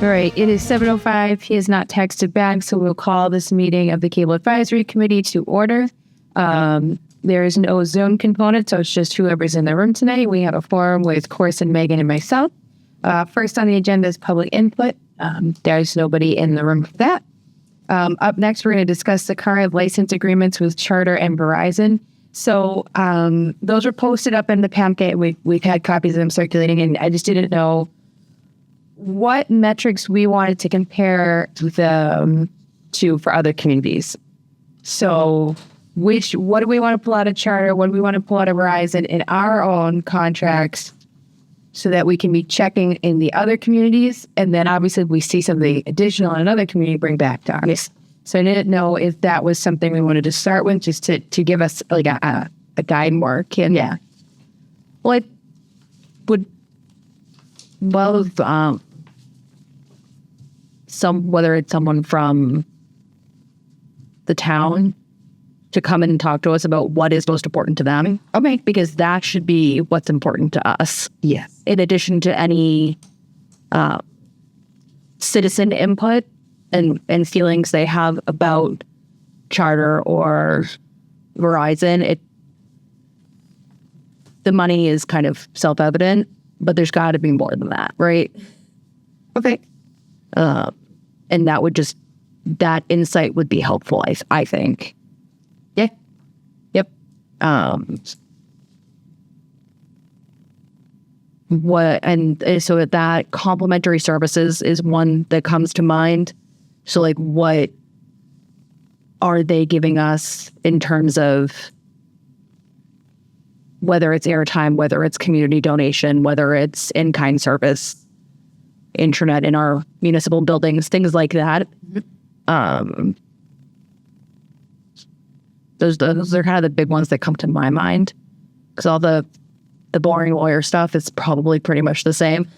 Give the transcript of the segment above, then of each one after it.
All right, it is 7:05. He has not texted back, so we'll call this meeting of the Cable Advisory Committee to order. There is no Zoom component, so it's just whoever's in the room tonight. We have a forum with Corson, Megan, and myself. First on the agenda is public input. There's nobody in the room for that. Up next, we're going to discuss the current license agreements with Charter and Verizon. So those were posted up in the packet. We've had copies of them circulating, and I just didn't know what metrics we wanted to compare them to for other communities. So what do we want to pull out of Charter? What do we want to pull out of Verizon in our own contracts so that we can be checking in the other communities? And then obviously if we see something additional in another community, bring back to us. So I didn't know if that was something we wanted to start with, just to give us like a guide mark. And yeah. Well, I would love whether it's someone from the town to come in and talk to us about what is most important to them. Okay. Because that should be what's important to us. Yes. In addition to any citizen input and feelings they have about Charter or Verizon, the money is kind of self-evident, but there's got to be more than that, right? Okay. And that insight would be helpful, I think. Yeah. Yep. So that complementary services is one that comes to mind. So like, what are they giving us in terms of whether it's airtime, whether it's community donation, whether it's in-kind service, intranet in our municipal buildings, things like that. Those are kind of the big ones that come to my mind, because all the boring lawyer stuff is probably pretty much the same.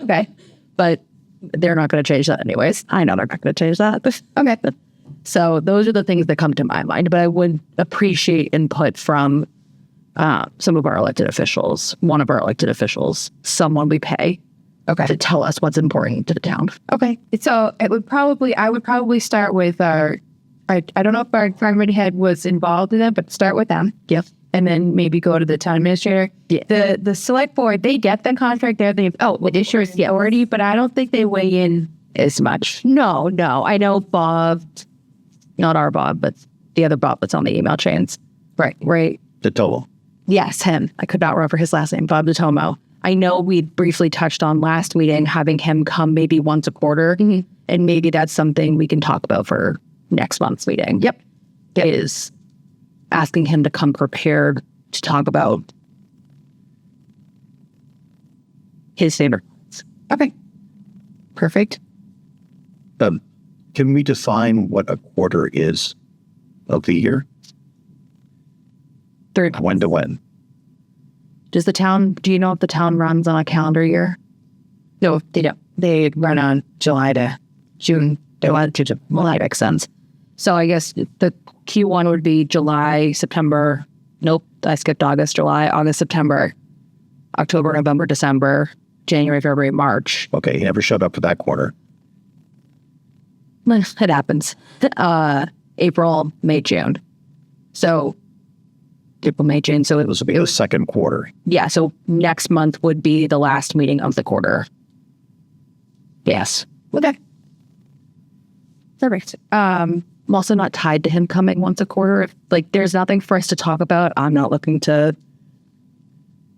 Okay. But they're not going to change that anyways. I know they're not going to change that. Okay. So those are the things that come to my mind, but I would appreciate input from some of our elected officials, one of our elected officials, someone we pay. Okay. To tell us what's important to the town. Okay. So I would probably start with I don't know if our department head was involved in that, but start with them. Yep. And then maybe go to the town administrator. Yeah. The select board, they get the contract there. They issue authority, but I don't think they weigh in as much. No. I know Bob, not our Bob, but the other Bob that's on the email chains. Right. DeTomo. Yes, him. I could not remember his last name, Bob DeTomo. I know we briefly touched on last meeting having him come maybe once a quarter, and maybe that's something we can talk about for next month's meeting. Yep. Is asking him to come prepared to talk about his standards. Okay. Perfect. Can we define what a quarter is of the year? 3 months. When to when? Do you know if the town runs on a calendar year? No, they don't. They run on July to June. Well, that makes sense. So I guess the Q1 would be July, September. Nope, I skipped August, July, August, September, October, November, December, January, February, March. Okay, he never showed up for that quarter. It happens. April, May, June. So April, May, June. So this will be the second quarter. Yeah. So next month would be the last meeting of the quarter. Yes. Okay. Perfect. I'm also not tied to him coming once a quarter. If there's nothing for us to talk about, I'm not looking to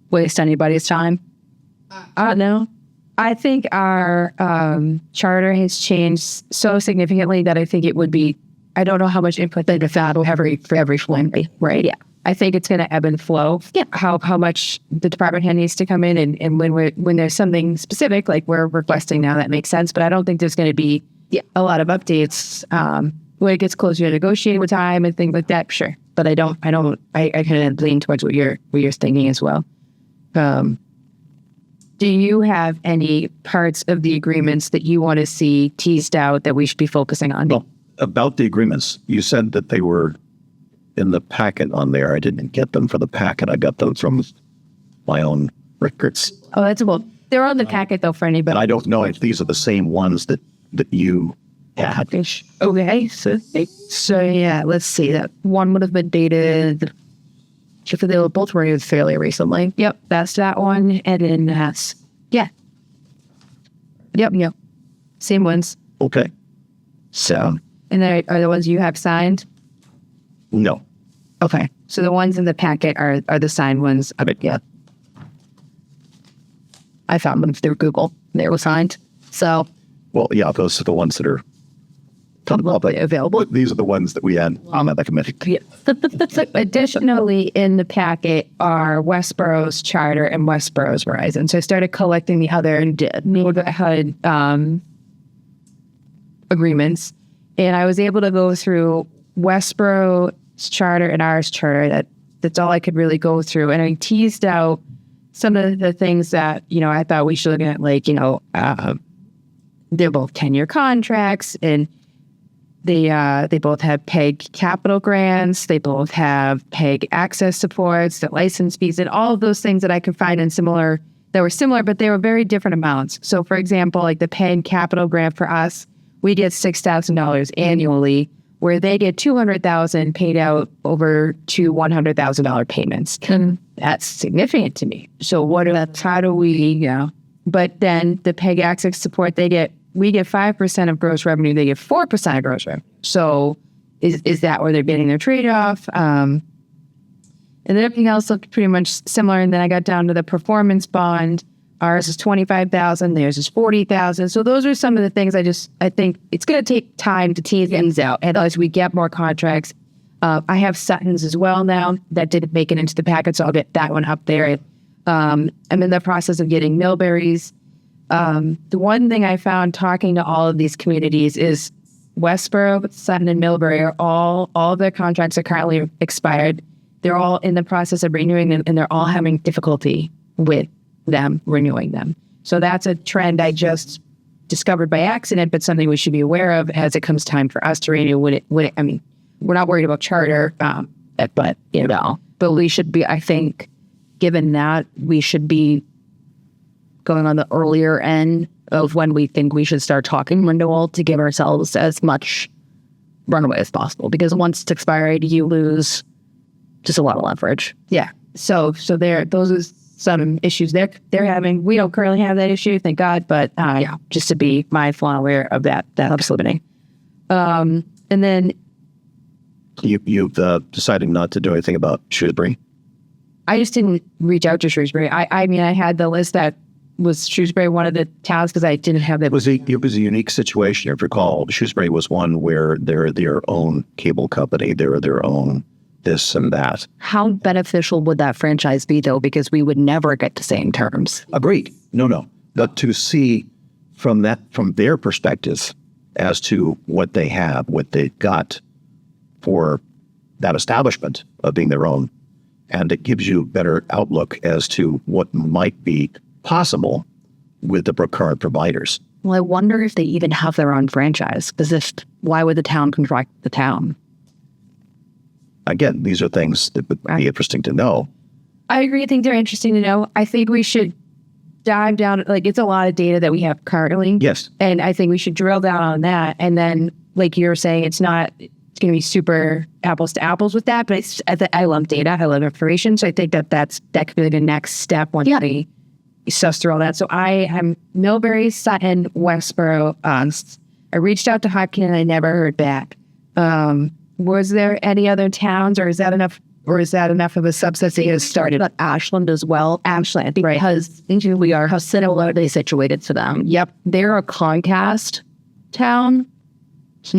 waste anybody's time. No. I think our charter has changed so significantly that I think it would be, I don't know how much input they'd have for every family, right? Yeah. I think it's going to ebb and flow. Yeah. How much the department head needs to come in, and when there's something specific like we're requesting now, that makes sense. But I don't think there's going to be a lot of updates when it gets closer to negotiating time and things like that. Sure, but I kind of lean towards what you're thinking as well. Do you have any parts of the agreements that you want to see teased out that we should be focusing on? Well, about the agreements, you said that they were in the packet on there. I didn't get them for the packet. I got them from my own records. Oh, that's cool. They're on the packet though for But anybody. I don't know if these are the same ones that you had. Okay, so yeah, let's see. That one would have been dated. If they were both renewed fairly recently. Yep, that's that one, and then that's yeah. Yep. Same ones. Okay. So, and they are the ones you have signed. No. Okay, so the ones in the packet are the signed ones. Yeah. I found them through Google. They were signed. So Well, yeah, those are the ones that are publicly available. These are the ones that we had on the committee. Yeah. Additionally, in the packet are Westboro's charter and Westboro's Verizon. So I started collecting the other neighborhood agreements, and I was able to go through Westboro's charter and ours charter. That's all I could really go through, and I teased out some of the things that I thought we should look at, like they're both 10-year contracts, and they both have PEG capital grants. They both have PEG access supports, the license fees, and all of those things that I could find that were similar, but they were very different amounts. So, for example, like the PEG capital grant for us, we get $6,000 annually, where they get $200,000 paid out over two $100,000 payments. That's significant to me. So, how do we? But then the PEG access support, we get 5% of gross revenue. They get 4% of gross revenue. So is that where they're getting their trade-off? And then everything else looked pretty much similar. And then I got down to the performance bond. Ours is $25,000. Theirs is $40,000. So those are some of the things I think it's going to take time to tease things out. And as we get more contracts, I have Sutton's as well now. That didn't make it into the packet, so I'll get that one up there. I'm in the process of getting Millbury's. The one thing I found talking to all of these communities is Westboro, Sutton, and Millbury are all of their contracts are currently expired. They're all in the process of renewing them, and they're all having difficulty with them renewing them. So that's a trend I just discovered by accident, but something we should be aware of as it comes time for us to renew. We're not worried about charter, but we should be. I think, given that, we should be going on the earlier end of when we think we should start talking renewal to give ourselves as much runway as possible. Because once it's expired, you lose just a lot of leverage. Yeah. So those are some issues they're having. We don't currently have that issue, thank God. But just to be mindful and aware of that helps limiting. And then You've decided not to do anything about Shrewsbury. I just didn't reach out to Shrewsbury. I mean, I had the list that was Shrewsbury one of the towns because I didn't have that. It was a unique situation, if you recall. Shrewsbury was one where they're their own cable company. They're their own this and that. How beneficial would that franchise be, though? Because we would never get to same terms. Agreed. No. But to see from their perspective as to what they have, what they've got for that establishment of being their own, and it gives you better outlook as to what might be possible with the current providers. Well, I wonder if they even have their own franchise. Why would the town contract the town? Again, these are things that would be interesting to know. I agree. I think they're interesting to know. I think we should dive down. Like, it's a lot of data that we have currently. Yes. And I think we should drill down on that. And then, like you're saying, it's going to be super apples to apples with that. But I love data. I love information. So I think that could be the next step once we suss through all that. So I am Millbury, Sutton, Westboro. I reached out to Hopkins and I never heard back. Was there any other towns, or is that enough? Or is that enough of a subset that has started? But Ashland as well. Ashland, Because we are how similarly situated to them. Yep. They're a Comcast town.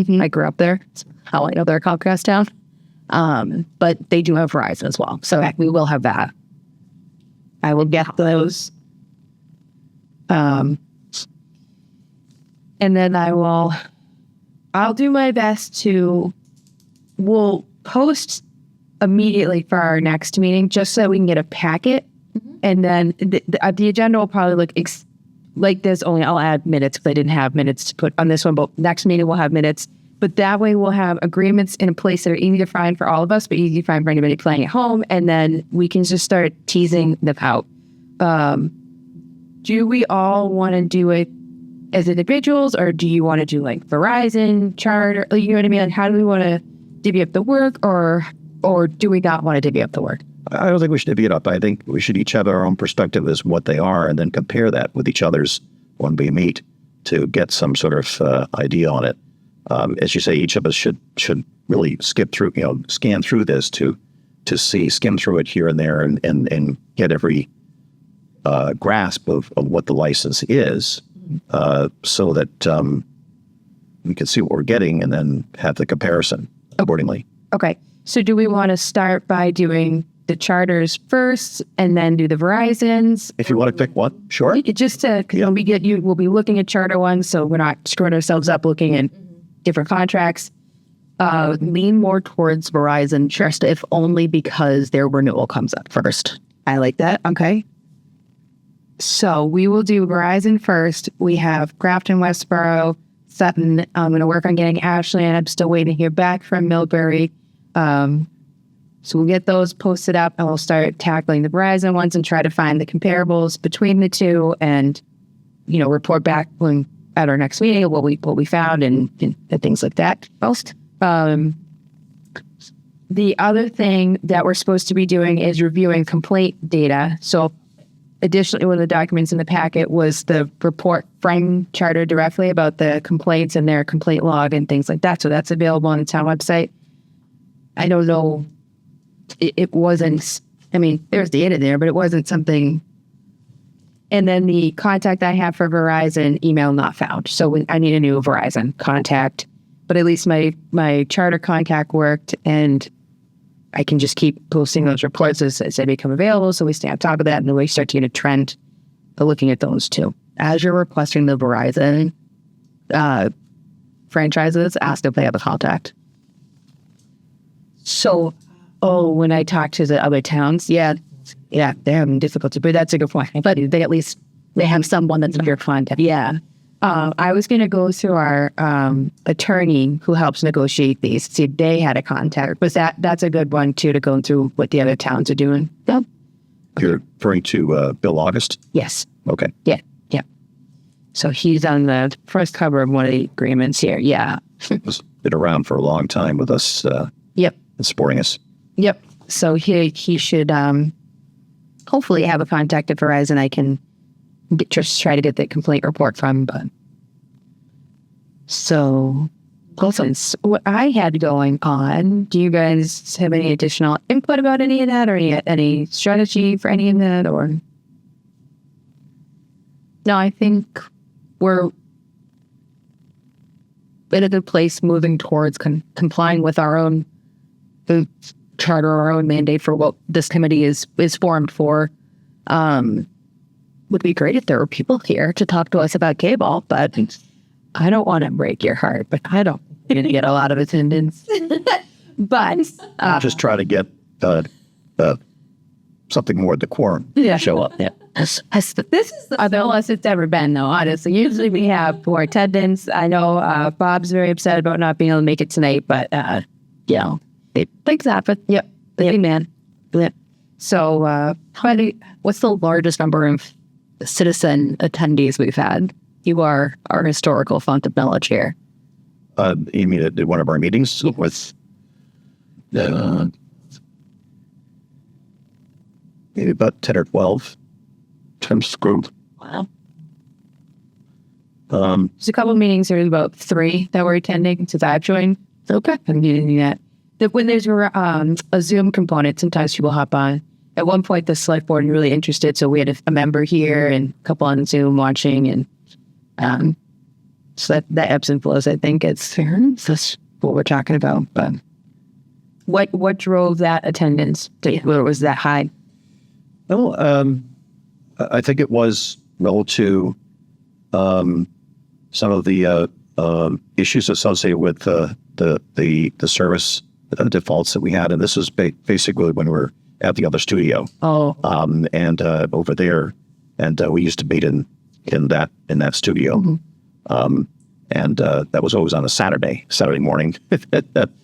I grew up there. That's how I know they're a Comcast town. But they do have Verizon as well. So we will have that. I will get those. And then I'll do my best we'll post immediately for our next meeting, just so we can get a packet. And then the agenda will probably look like this, only I'll add minutes because I didn't have minutes to put on this one, but next meeting we'll have minutes. But that way we'll have agreements in place that are easy to find for all of us, but easy to find for anybody playing at home. And then we can just start teasing them out. do we all want to do it as individuals, or do you want to do like Verizon, Charter? You know what I mean? Like, how do we want to divvy up the work, or do we not want to divvy up the work? I don't think we should divvy it up. I think we should each have our own perspective as what they are, and then compare that with each other's when we meet to get some sort of idea on it. As you say, each of us should really scan through this to skim through it here and there and get every grasp of what the license is, so that we can see what we're getting and then have the comparison accordingly. Okay. So do we want to start by doing the charters first and then do the Verizons? If you want to pick one, sure. Just to, we'll be looking at charter ones, so we're not screwing ourselves up looking at different contracts. Lean more towards Verizon just if only because their renewal comes up first. I like that. Okay. So we will do Verizon first. We have Grafton, Westboro, Sutton. I'm going to work on getting Ashland. I'm still waiting to hear back from Millbury. So we'll get those posted up, and we'll start tackling the Verizon ones and try to find the comparables between the two, and report back at our next meeting what we found and things like that. Most. The other thing that we're supposed to be doing is reviewing complaint data. So additionally, one of the documents in the packet was the report from Charter directly about the complaints and their complaint log and things like that. So that's available on the town website. I don't know. It wasn't, there's data there, but it wasn't something. And then the contact I have for Verizon, email not found. So I need a new Verizon contact. But at least my Charter contact worked, and I can just keep posting those reports as they become available. So we stay on top of that, and then we start to get a trend of looking at those too. As you're requesting the Verizon franchises, ask if they have a contact. So, when I talk to the other towns, yeah, they're having difficulty, but that's a good point. But they have someone that's under contact. Yeah. I was going to go through our attorney who helps negotiate these, see if they had a contact. But that's a good one, too, to go through what the other towns are doing. Yeah. You're referring to Bill August? Yes. Okay. Yeah. So he's on the first cover of one of the agreements here. Yeah. He's been around for a long time with us. Yep. And supporting us. Yep. So he should hopefully have a contact at Verizon I can just try to get the complaint report from. But so that's what I had going on. Do you guys have any additional input about any of that, or any strategy for any of that? Or no, I think we're in a good place moving towards complying with our own charter, our own mandate for what this committee is formed for. Would be great if there were people here to talk to us about cable, but I don't want to break your heart, but I don't going to get a lot of attendance. But just try to get something more decorum show up. Yeah. This is the lowest it's ever been, though, honestly. Usually we have more attendance. I know Bob's very upset about not being able to make it tonight, but, things happen. Yep. Amen. Yeah. So, what's the largest number of citizen attendees we've had? You are our historical font of knowledge here. You mean at one of our meetings with maybe about 10 or 12 times the group. Wow. There's a couple of meetings. There's about 3 that were attending since I've joined. Okay. I'm doing that. When there's a Zoom component, sometimes people hop on. At one point, the select board was really interested, so we had a member here and a couple on Zoom watching, and so that ebbs and flows. I think that's what we're talking about. But what drove that attendance? Where it was that high? Well, I think it was relative to some of the issues associated with the service defaults that we had, and this was basically when we were at the other studio. Oh, and over there, and we used to meet in that studio, and that was always on a Saturday morning, and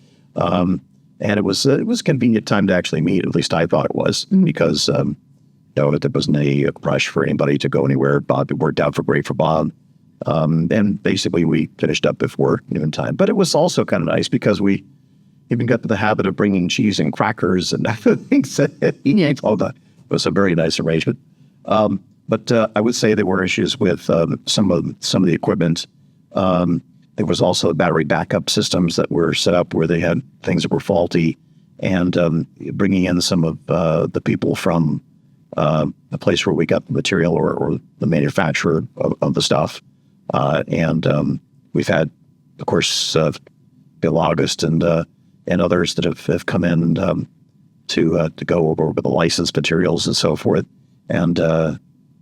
it was a convenient time to actually meet. At least I thought it was, because know that there wasn't any rush for anybody to go anywhere. Bob, it worked out great for Bob. And basically we finished up before noon time. But it was also kind of nice because we even got to the habit of bringing cheese and crackers and things that he ate all the. It was a very nice arrangement. But I would say there were issues with some of the equipment. There was also battery backup systems that were set up where they had things that were faulty, and bringing in some of the people from the place where we got the material or the manufacturer of the stuff. And we've had, of course, Bill August and others that have come in to go over the licensed materials and so forth. And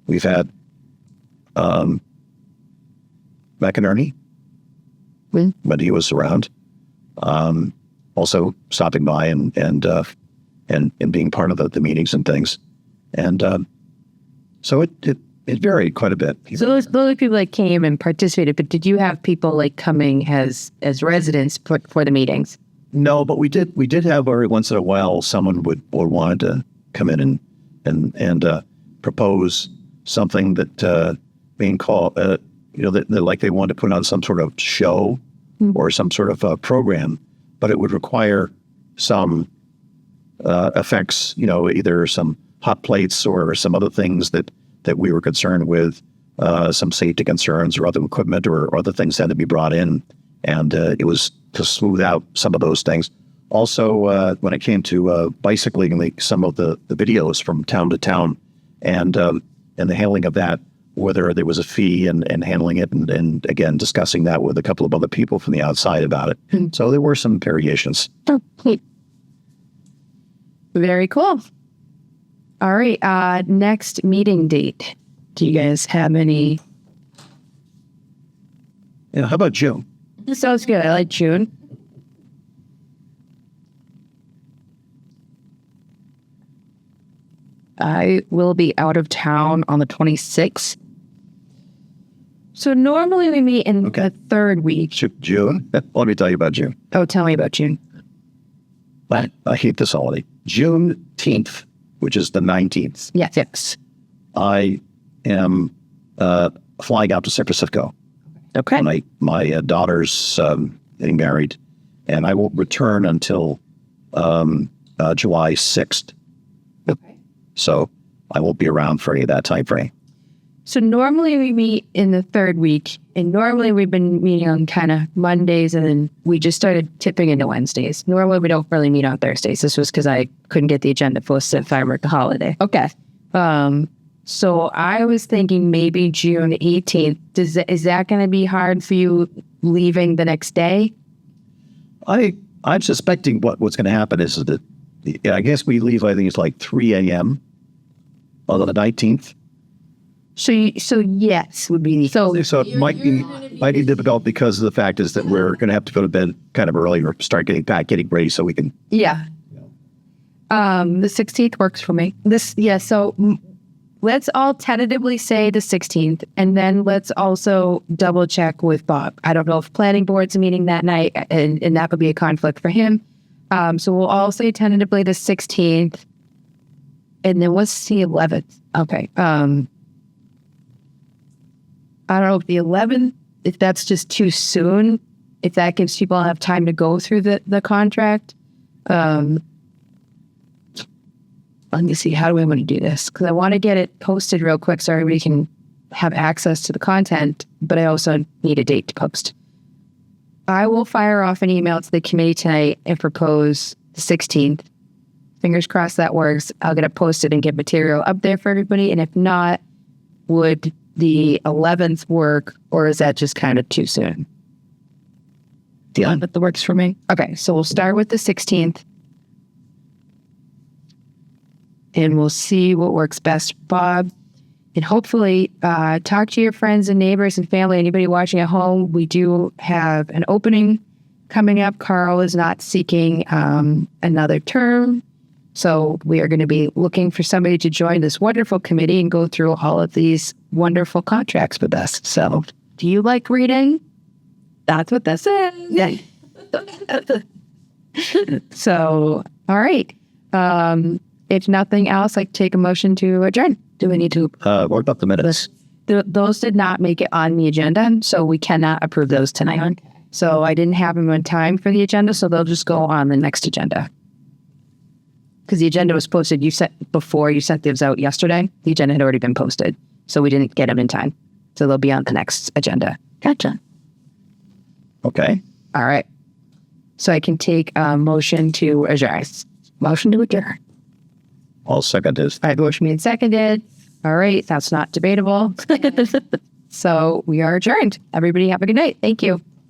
we've had McInerney when he was around, also stopping by and being part of the meetings and things. And so it varied quite a bit. So those are people that came and participated, but did you have people like coming as residents for the meetings? No, but we did have every once in a while someone would want to come in and propose something that being called that like they wanted to put on some sort of show or some sort of program, but it would require some effects, either some hot plates or some other things that we were concerned with, some safety concerns or other equipment or other things had to be brought in. And it was to smooth out some of those things. Also, when it came to bicycling, like some of the videos from town to town and the handling of that, whether there was a fee and handling it, and again, discussing that with a couple of other people from the outside about it. So there were some variations. Very cool. All right. Next meeting date. Do you guys have any? Yeah, how about June? Sounds good. I like June. I will be out of town on the 26th. So normally we meet in the third week. June? Let me tell you about June. Oh, tell me about June. I hate this holiday. Juneteenth, which is the 19th. Yes. I am flying out to San Francisco. Okay. My daughter's getting married, and I won't return until July 6th. Okay. So I won't be around for any of that time frame. So normally we meet in the third week, and normally we've been meeting on kind of Mondays, and then we just started tipping into Wednesdays. Normally we don't really meet on Thursdays. This was because I couldn't get the agenda posted if I worked the holiday. Okay. So I was thinking maybe June 18th. Is that going to be hard for you leaving the next day? I'm suspecting what's going to happen is that I guess we leave, I think it's like 3 a.m. on the 19th. So yes would be so it might be difficult because of the fact is that we're going to have to go to bed kind of early or start getting ready so we can. Yeah. The 16th works for me. So let's all tentatively say the 16th, and then let's also double check with Bob. I don't know if planning board's meeting that night, and that would be a conflict for him. So we'll all say tentatively the 16th, and then what's the 11th? Okay. I don't know if the 11th, if that's just too soon, if that gives people enough time to go through the contract. Let me see, how do I want to do this? Because I want to get it posted real quick so everybody can have access to the content, but I also need a date to post. I will fire off an email to the committee tonight and propose the 16th. Fingers crossed that works. I'll get it posted and get material up there for everybody. And if not, would the 11th work, or is that just kind of too soon? The 11th works for me. Okay, so we'll start with the 16th. And we'll see what works best, Bob. And hopefully talk to your friends and neighbors and family, anybody watching at home. We do have an opening coming up. Carl is not seeking another term. So we are going to be looking for somebody to join this wonderful committee and go through all of these wonderful contracts with us. So do you like reading? That's what this is. Yeah. So, all right. If nothing else, I take a motion to adjourn. Do we need to? What about the minutes? Those did not make it on the agenda, so we cannot approve those tonight. So I didn't have them in time for the agenda, so they'll just go on the next agenda. Because the agenda was posted, you sent those out yesterday. The agenda had already been posted, so we didn't get them in time. So they'll be on the next agenda. Gotcha. Okay. All right. So I can take a motion to adjourn. Motion to adjourn. All second is. All right, motion made and seconded. All right, that's not debatable. So we are adjourned. Everybody have a good night. Thank you.